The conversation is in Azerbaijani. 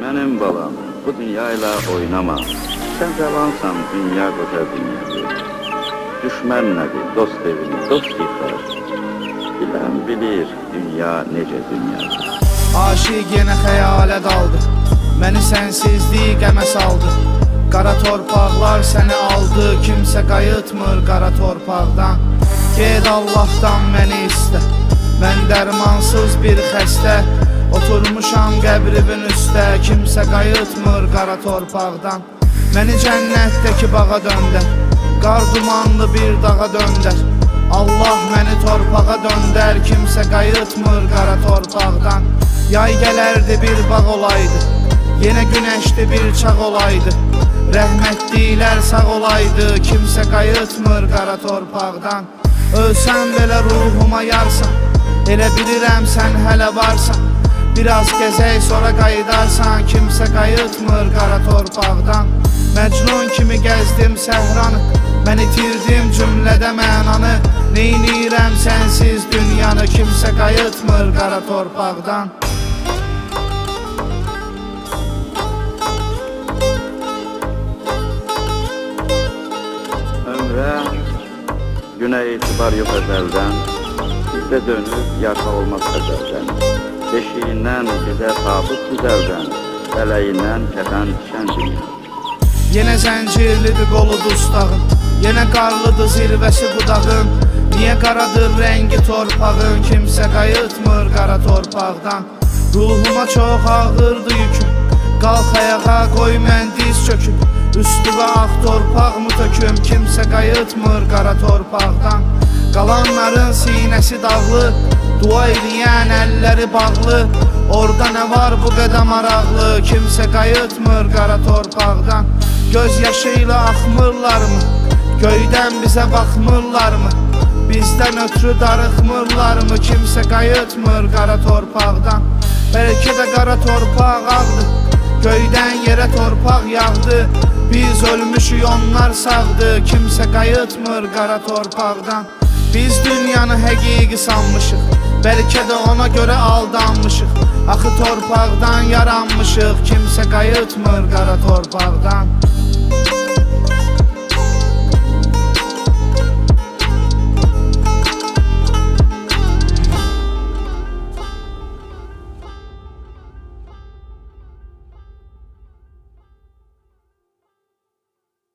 Benim balam, bu dünyayla oynama. Sen cavansan, dünya koca dünyadır. Düşmən nədir, dost evini, dost yıxar. Bilən bilir, dünya necə dünyadır. Aşiq yenə xəyalə daldı, məni sənsizlik qəmə saldı. Qara torpaqlar səni aldı, kimsə qayıtmır qara torpaqdan. Ged Allahdan məni istə, mən dərmansız bir xəstə. Oturmuşam qəbrivin üstə, kimsə qayıtmır qara torpaqdan. Məni cənnətdəki bağa döndər, qar dumanlı bir dağa döndər. Allah məni torpağa döndər, kimsə qayıtmır qara torpaqdan. Yay gələrdi bir bağ olaydı, yenə günəşli bir çağ olaydı. Rəhmətliklər sağ olaydı, kimsə qayıtmır qara torpaqdan. Ölsən belə ruhuma yarsan, elə bilirəm sən hələ varsan. Biraz gəzək sonra qayıdarsan, kimsə qayıtmır qara torpaqdan. Məcnun kimi gəzdim səhranı, mən itirdim cümlədə mənanı. Neynirəm sənsiz dünyanı, kimsə qayıtmır qara torpaqdan. Ömrə, günə etibar yox əzəldən. Bizdə dönüb yaşa olmaz əzəldən. Beşiyindən bizə sabit güzəldən, fələyindən kəfən düşən dünya. Yenə zəncirlidir qolu dustağın, yenə qarlıdır zirvəsi budağın. Niyə qaradır rəngi torpağın, kimsə qayıtmır qara torpaqdan. Ruhuma çox ağırdı yüküm, qalx ayağa qoy mən diz çöküm. Üstüvə ağ torpaq mı töküm, kimsə qayıtmır qara torpaqdan. Qalanların sinəsi dağlı, dua eləyən əlləri bağlı. Orada nə var bu qədər maraqlı, kimsə qayıtmır qara torpaqdan. Göz yaşı ilə axmırlarmı, göydən bizə baxmırlarmı? Bizdən ötürü darıxmırlarmı, kimsə qayıtmır qara torpaqdan. Bəlkə də qara torpaq ağdı, göydən yerə torpaq yağdı. Biz ölmüşük, onlar sağdı, kimsə qayıtmır qara torpaqdan. Biz dünyanı həqiqi sanmışıq, bəlkə də ona görə aldanmışıq. Axı torpaqdan yaranmışıq, kimsə qayıtmır qara torpaqdan.